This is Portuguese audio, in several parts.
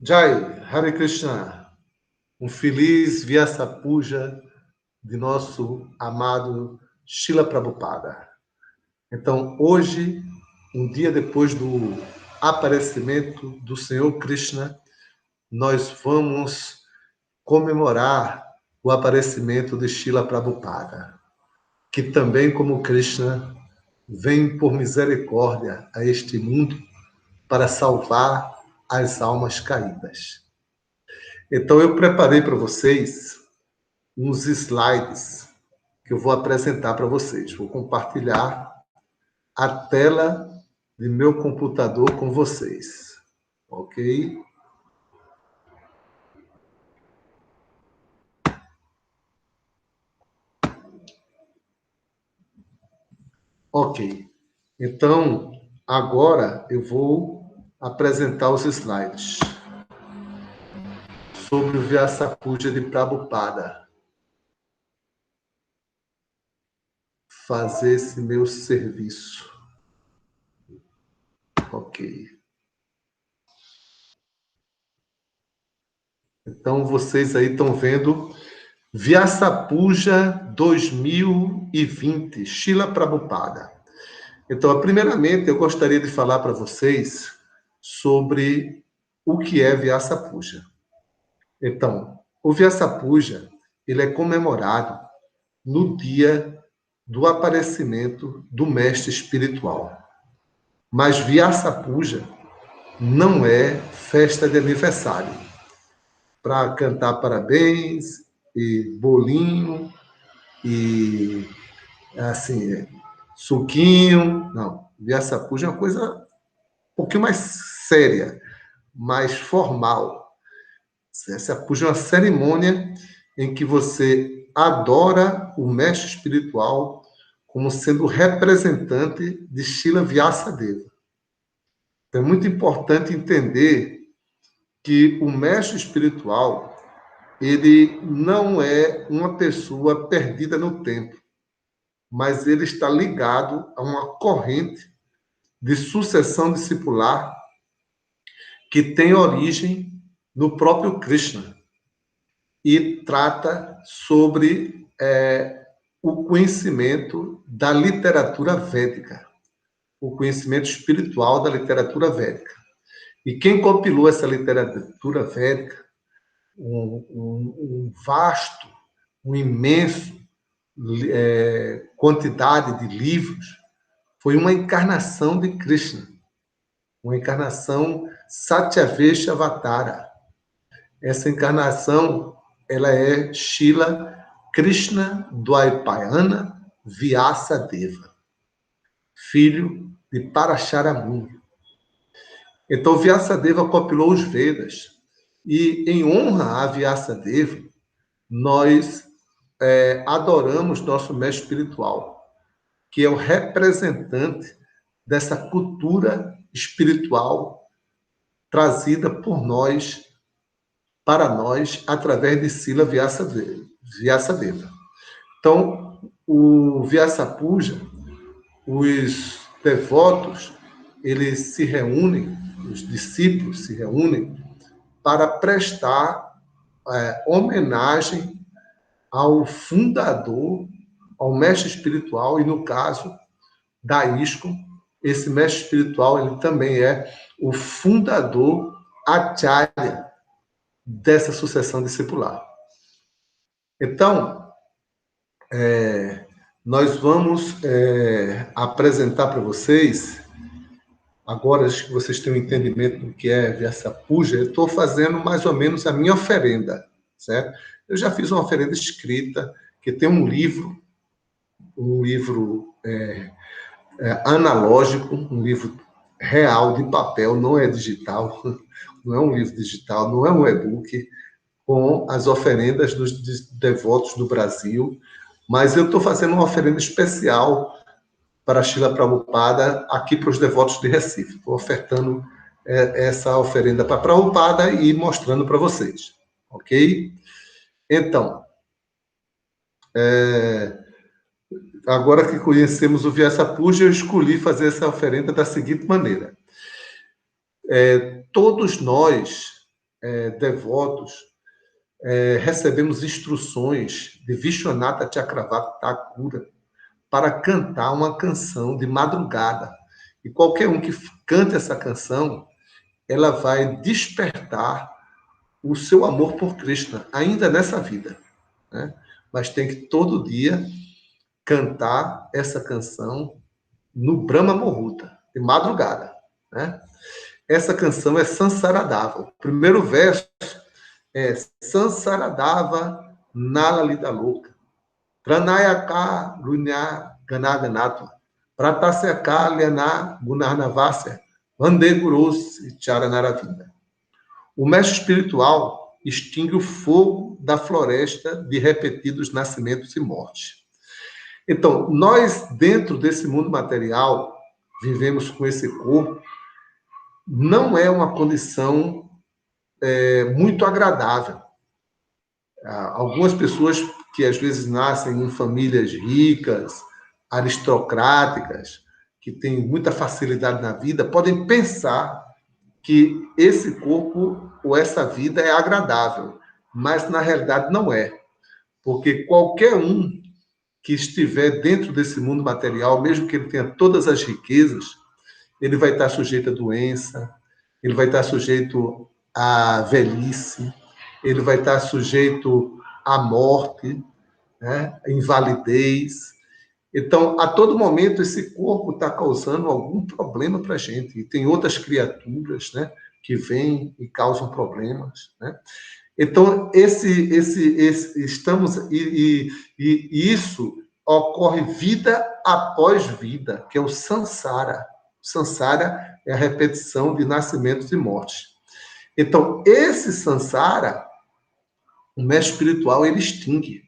Jai, Hare Krishna, um feliz Vyasa Puja de nosso amado Srila Prabhupada. Então, hoje, um dia depois do aparecimento do Senhor Krishna, nós vamos comemorar o aparecimento de Srila Prabhupada, que também, como Krishna, vem por misericórdia a este mundo para salvar as almas caídas. Então, eu preparei para vocês uns slides que eu vou apresentar para vocês. Vou compartilhar a tela de meu computador com vocês. Ok? Ok. Então, agora eu vou apresentar os slides sobre o Vyasa Puja de Prabhupada. Fazer esse meu serviço. Ok. Então, vocês aí estão vendo Vyasa Puja 2020, Srila Prabhupada. Então, primeiramente, eu gostaria de falar para vocês sobre o que é Vyasa Puja. Então, o Vyasa Puja, ele é comemorado no dia do aparecimento do mestre espiritual. Mas Vyasa Puja não é festa de aniversário para cantar parabéns e bolinho e assim, suquinho. Não, Vyasa Puja é uma coisa um pouquinho mais séria, mais formal. Essa puja é uma cerimônia em que você adora o mestre espiritual como sendo representante de Srila Vyasadeva. Então, é muito importante entender que o mestre espiritual ele não é uma pessoa perdida no tempo, mas ele está ligado a uma corrente de sucessão discipular que tem origem no próprio Krishna e trata sobre o conhecimento da literatura védica, o conhecimento espiritual da literatura védica. E quem compilou essa literatura védica, um vasto, um imenso quantidade de livros, foi uma encarnação de Krishna, uma encarnação Satyavesha Avatara. Essa encarnação ela é Srila Krishna Dvaipayana Vyasadeva, filho de Parasharamuni. Então, Vyasadeva compilou os Vedas e, em honra a Vyasadeva, nós adoramos nosso mestre espiritual, que é o representante dessa cultura espiritual trazida por nós, para nós, através de Srila Vyasadeva. Então, o Vyasa Puja, os devotos, eles se reúnem, os discípulos se reúnem para prestar homenagem ao fundador, ao mestre espiritual, e no caso da ISKCON, esse mestre espiritual ele também é o fundador, acharya, dessa sucessão discipular. Então, nós vamos apresentar para vocês, agora acho que vocês têm um entendimento do que é Vyasa Puja, eu estou fazendo mais ou menos a minha oferenda, certo? Eu já fiz uma oferenda escrita, que tem um livro analógico, um livro real, de papel, não é digital, não é um livro digital, não é um e-book, com as oferendas dos devotos do Brasil, mas eu estou fazendo uma oferenda especial para Srila Prabhupada aqui para os devotos de Recife. Estou ofertando essa oferenda para Prabhupada e mostrando para vocês, ok? Então, agora que conhecemos o Vyasa Puja, eu escolhi fazer essa oferenda da seguinte maneira. Todos nós devotos, recebemos instruções de Vishwanatha Chakravarti Thakura para cantar uma canção de madrugada. E qualquer um que cante essa canção, ela vai despertar o seu amor por Krishna, ainda nessa vida, né? Mas tem que todo dia cantar essa canção no Brahma Muhurta, de madrugada, né? Essa canção é Sansaradava. O primeiro verso é Sansaradava Nalalita Louca. Pranayaka Gunya Ganaganatva. Pratasyaka Lyana Gunarnavasya. Vande Gurus Charanaravinda. O mestre espiritual extingue o fogo da floresta de repetidos nascimentos e mortes. Então, nós, dentro desse mundo material, vivemos com esse corpo, não é uma condição muito agradável. Algumas pessoas que às vezes nascem em famílias ricas, aristocráticas, que têm muita facilidade na vida, podem pensar que esse corpo ou essa vida é agradável, mas na realidade não é. Porque qualquer um que estiver dentro desse mundo material, mesmo que ele tenha todas as riquezas, ele vai estar sujeito à doença, ele vai estar sujeito à velhice, ele vai estar sujeito à morte, né? À invalidez. Então, a todo momento, esse corpo está causando algum problema para a gente. E tem outras criaturas, né, que vêm e causam problemas, né? Então, estamos... E isso ocorre vida após vida, que é o samsara. O samsara é a repetição de nascimentos e mortes. Então, esse samsara, o mestre espiritual, ele extingue,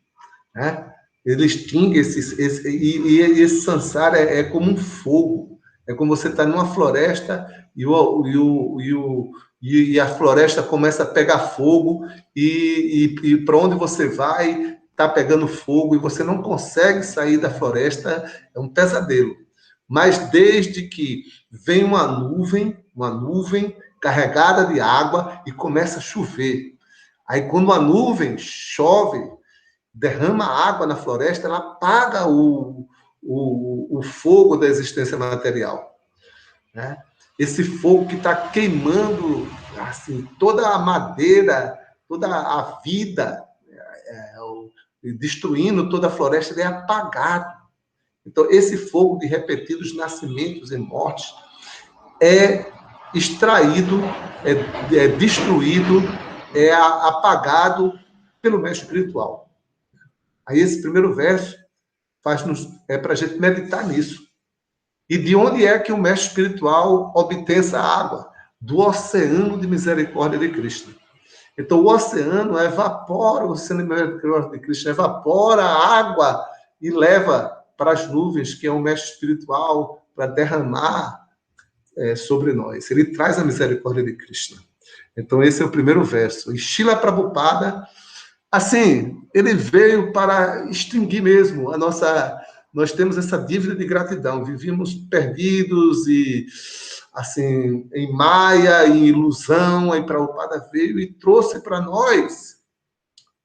né? Ele extingue esse samsara é como um fogo. É como você está numa floresta e a floresta começa a pegar fogo e para onde você vai está pegando fogo e você não consegue sair da floresta, é um pesadelo. Mas desde que vem uma nuvem carregada de água e começa a chover. Aí quando a nuvem chove, derrama água na floresta, ela apaga o fogo da existência material, né? Esse fogo que está queimando assim, toda a madeira, toda a vida, destruindo toda a floresta, ele é apagado. Então, esse fogo de repetidos nascimentos e mortes é extraído, é destruído, é apagado pelo mestre espiritual. Aí esse primeiro verso é para a gente meditar nisso. E de onde é que o mestre espiritual obtém essa água? Do oceano de misericórdia de Cristo. Então o oceano evapora, o oceano de misericórdia de Cristo evapora a água e leva para as nuvens, que é o mestre espiritual, para derramar sobre nós. Ele traz a misericórdia de Cristo. Então esse é o primeiro verso. E Srila Prabhupada, assim, ele veio para extinguir mesmo a nossa... Nós temos essa dívida de gratidão. Vivíamos perdidos e, assim, em maia, em ilusão. Aí Prabhupada veio e trouxe para nós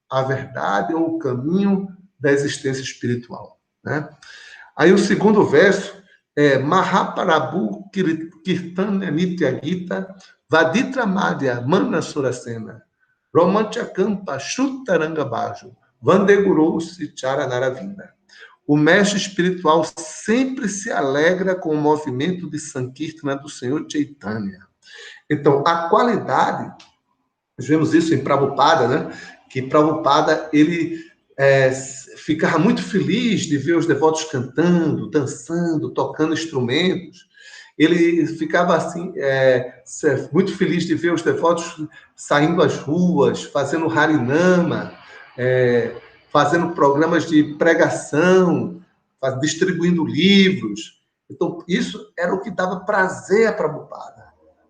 a verdade ou o caminho da existência espiritual, né? Aí o segundo verso é Mahaprabhu Kirtanya Nitya Gita Vaditra Madhya Mana Surasena Romanchakampa Shrutaranga Baju Vandeguru Sichara Naravinda. O mestre espiritual sempre se alegra com o movimento de Sankirtana do Senhor Chaitanya. Então, a qualidade, nós vemos isso em Prabhupada, né? Que Prabhupada, ele ficava muito feliz de ver os devotos cantando, dançando, tocando instrumentos. Ele ficava assim, muito feliz de ver os devotos saindo às ruas, fazendo harinama, fazendo programas de pregação, distribuindo livros. Então, isso era o que dava prazer a Prabhupada.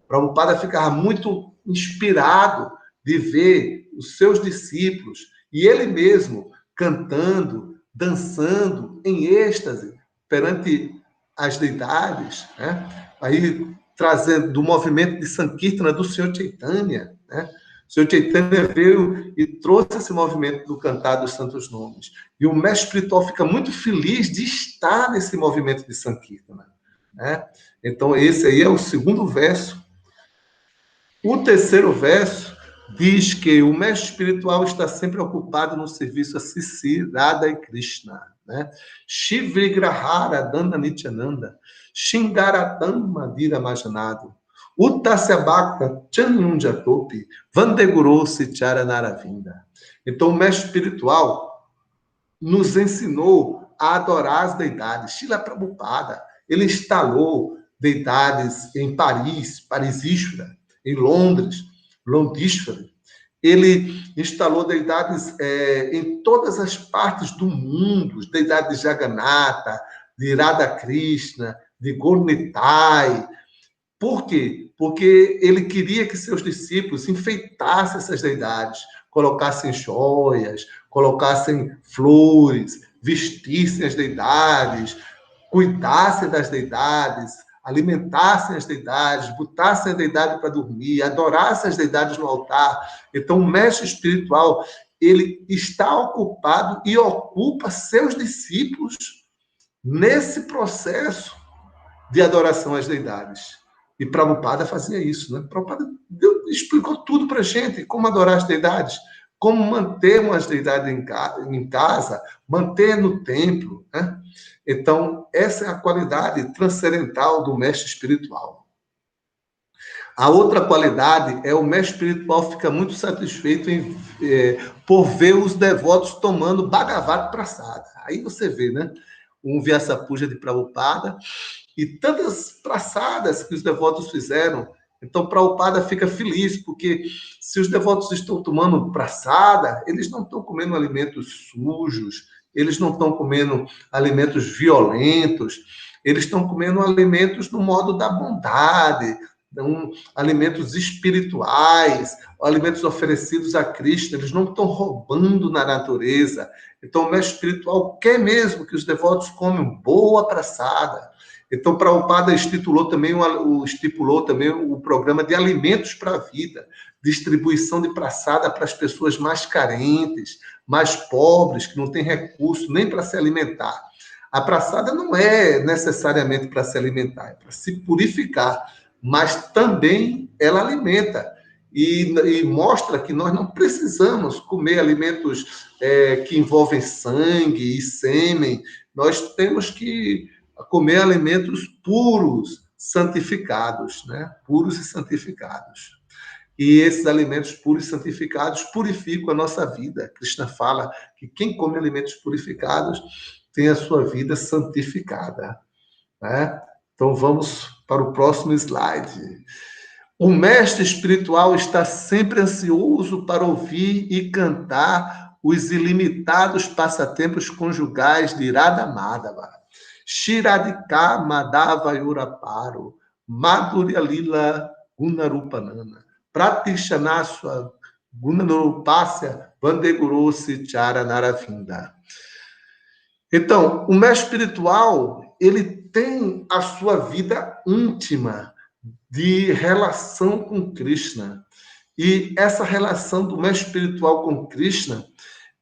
Prabhupada ficava muito inspirado de ver os seus discípulos e ele mesmo cantando, dançando em êxtase perante as deidades, né? Aí trazendo do movimento de Sankirtana do Senhor Chaitanya, né? O Senhor Chaitanya veio e trouxe esse movimento do cantar dos santos nomes. E o mestre espiritual fica muito feliz de estar nesse movimento de Sankirtana, né? Então, esse aí é o segundo verso. O terceiro verso diz que o mestre espiritual está sempre ocupado no serviço a Sisi, Radha e Krishna, né? Shivrigrahara Danda Nityananda, Shingaratam Madira Majanado, Uttasya Bhakta Chanyun Jatopi, Vandeguru Sichara Naravinda. Então, o mestre espiritual nos ensinou a adorar as deidades. Srila Prabhupada, ele instalou deidades em Paris, Parisíshvara, em Londres, Londíshvara. Ele instalou deidades em todas as partes do mundo, deidades de Jagannatha, de Radha Krishna, de Gornitai. Por quê? Porque ele queria que seus discípulos enfeitassem essas deidades, colocassem joias, colocassem flores, vestissem as deidades, cuidassem das deidades, alimentassem as deidades, botassem a deidade para dormir, adorassem as deidades no altar. Então, o mestre espiritual, ele está ocupado e ocupa seus discípulos nesse processo de adoração às deidades. E Prabhupada fazia isso, né? Prabhupada explicou tudo para a gente, como adorar as deidades, como manter umas deidades em casa, manter no templo, né? Então, essa é a qualidade transcendental do mestre espiritual. A outra qualidade é o mestre espiritual fica muito satisfeito por ver os devotos tomando Bhagavad Prasada. Aí você vê, né? Um Vyasa Puja de Prabhupada e tantas praçadas que os devotos fizeram. Então, Prabhupada fica feliz, porque se os devotos estão tomando praçada, eles não estão comendo alimentos sujos, eles não estão comendo alimentos violentos, eles estão comendo alimentos no modo da bondade, alimentos espirituais, alimentos oferecidos a Cristo, eles não estão roubando na natureza. Então, o mestre espiritual quer mesmo que os devotos comam boa praçada. Então, Prabhupada estipulou também o programa de alimentos para a vida, distribuição de praçada para as pessoas mais carentes, mais pobres, que não têm recurso nem para se alimentar. A praçada não é necessariamente para se alimentar, é para se purificar, mas também ela alimenta e mostra que nós não precisamos comer alimentos que envolvem sangue e sêmen, nós temos que comer alimentos puros, santificados, né? Puros e santificados. E esses alimentos puros e santificados purificam a nossa vida. Krishna fala que quem come alimentos purificados tem a sua vida santificada, né? Então vamos para o próximo slide. O mestre espiritual está sempre ansioso para ouvir e cantar os ilimitados passatempos conjugais de Radha Madhava. Shiradika Madhava Yuraparo, Madhurya Lila Gunarupanana, Pratishanaswa Gunarupasya Vandeguru Sichara Naravinda. Então, o mestre espiritual, ele tem a sua vida íntima de relação com Krishna. E essa relação do mestre espiritual com Krishna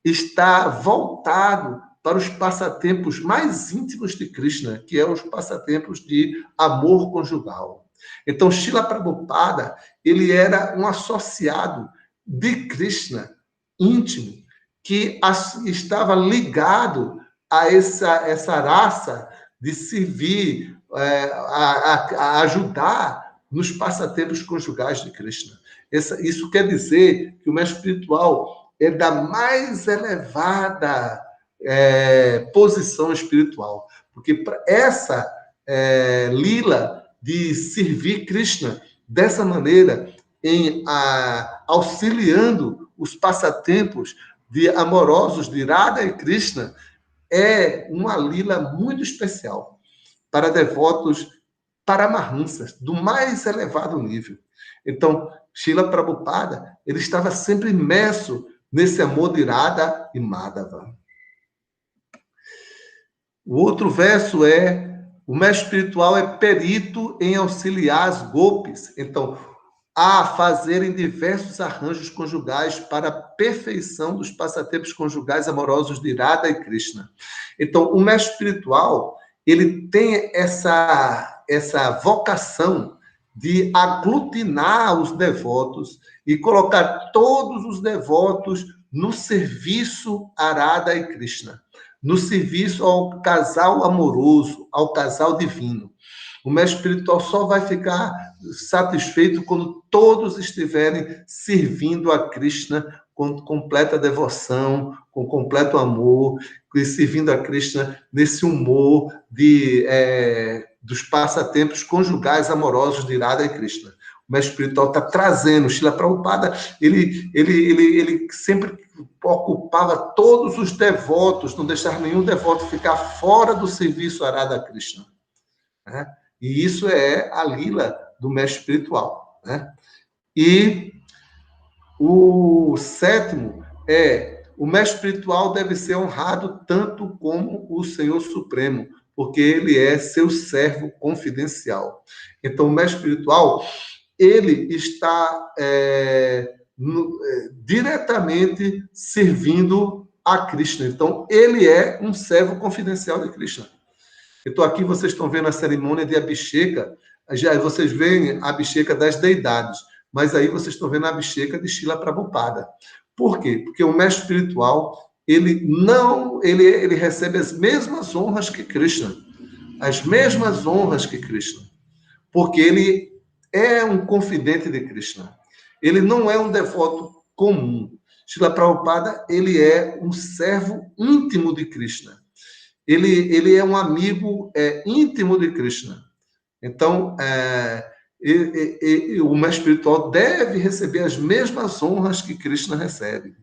está voltado para os passatempos mais íntimos de Krishna, que é os passatempos de amor conjugal. Então, Srila Prabhupada, ele era um associado de Krishna íntimo, que estava ligado a essa raça de servir, a ajudar nos passatempos conjugais de Krishna. Isso quer dizer que o mestre espiritual é da mais elevada posição espiritual, porque essa lila de servir Krishna dessa maneira, auxiliando os passatempos amorosos de Radha e Krishna, é uma lila muito especial para devotos paramahansas, do mais elevado nível. Então, Srila Prabhupada, ele estava sempre imerso nesse amor de Radha e Madhava. O outro verso o mestre espiritual é perito em auxiliar as golpes. Então, a fazerem diversos arranjos conjugais para a perfeição dos passatempos conjugais amorosos de Radha e Krishna. Então, o mestre espiritual, ele tem essa vocação de aglutinar os devotos e colocar todos os devotos no serviço a Radha e Krishna, no serviço ao casal amoroso, ao casal divino. O mestre espiritual só vai ficar satisfeito quando todos estiverem servindo a Krishna com completa devoção, com completo amor, e servindo a Krishna nesse humor dos passatempos conjugais amorosos de Radha e Krishna. O mestre espiritual está trazendo, Srila Prabhupada, ele sempre ocupava todos os devotos, não deixava nenhum devoto ficar fora do serviço a Radha Krishna. Né? E isso é a lila do mestre espiritual. Né? E o sétimo o mestre espiritual deve ser honrado tanto como o Senhor Supremo, porque ele é seu servo confidencial. Então, o mestre espiritual, ele está diretamente servindo a Krishna. Então, ele é um servo confidencial de Krishna. Então, aqui vocês estão vendo a cerimônia de Abhisheka, já vocês veem a Abhisheka das deidades, mas aí vocês estão vendo a Abhisheka de Srila Prabhupada. Por quê? Porque o mestre espiritual, ele recebe as mesmas honras que Krishna, as mesmas honras que Krishna, porque ele é um confidente de Krishna. Ele não é um devoto comum. Srila Prabhupada, ele é um servo íntimo de Krishna. Ele é um amigo íntimo de Krishna. Então, o mestre espiritual deve receber as mesmas honras que Krishna recebe.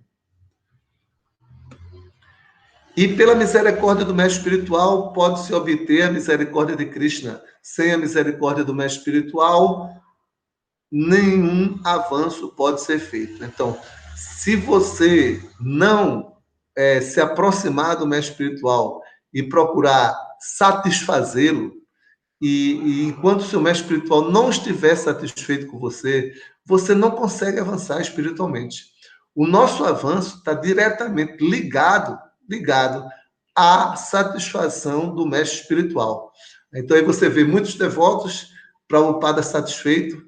E pela misericórdia do mestre espiritual, pode-se obter a misericórdia de Krishna. Sem a misericórdia do mestre espiritual, nenhum avanço pode ser feito. Então, se você não se aproximar do mestre espiritual e procurar satisfazê-lo, e enquanto o seu mestre espiritual não estiver satisfeito com você, você não consegue avançar espiritualmente. O nosso avanço está diretamente ligado à satisfação do mestre espiritual. Então, aí você vê muitos devotos, Prabhupada satisfeito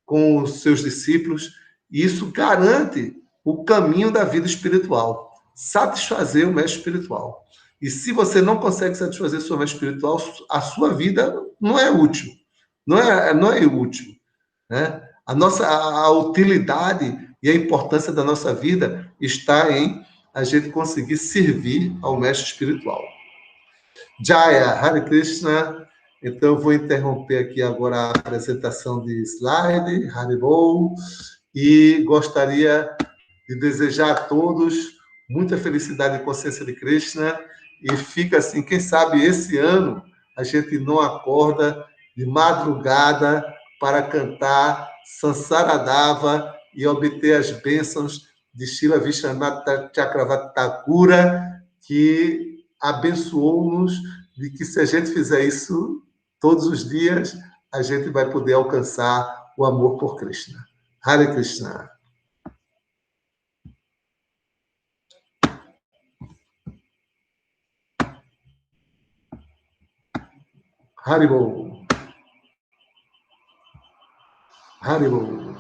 com os seus discípulos, e isso garante o caminho da vida espiritual, satisfazer o mestre espiritual. E se você não consegue satisfazer o seu mestre espiritual, a sua vida não é útil. Não é útil. Né? A utilidade e a importância da nossa vida está em a gente conseguir servir ao mestre espiritual. Jaya, Hare Krishna. Então, eu vou interromper aqui agora a apresentação de slide, Haribol, e gostaria de desejar a todos muita felicidade e consciência de Krishna, e fica assim, quem sabe esse ano a gente não acorda de madrugada para cantar Sansaradava e obter as bênçãos de Srila Vishwanath Chakravarti Thakura, que abençoou-nos, de que se a gente fizer isso todos os dias, a gente vai poder alcançar o amor por Krishna. Hare Krishna. Haribol. Haribol.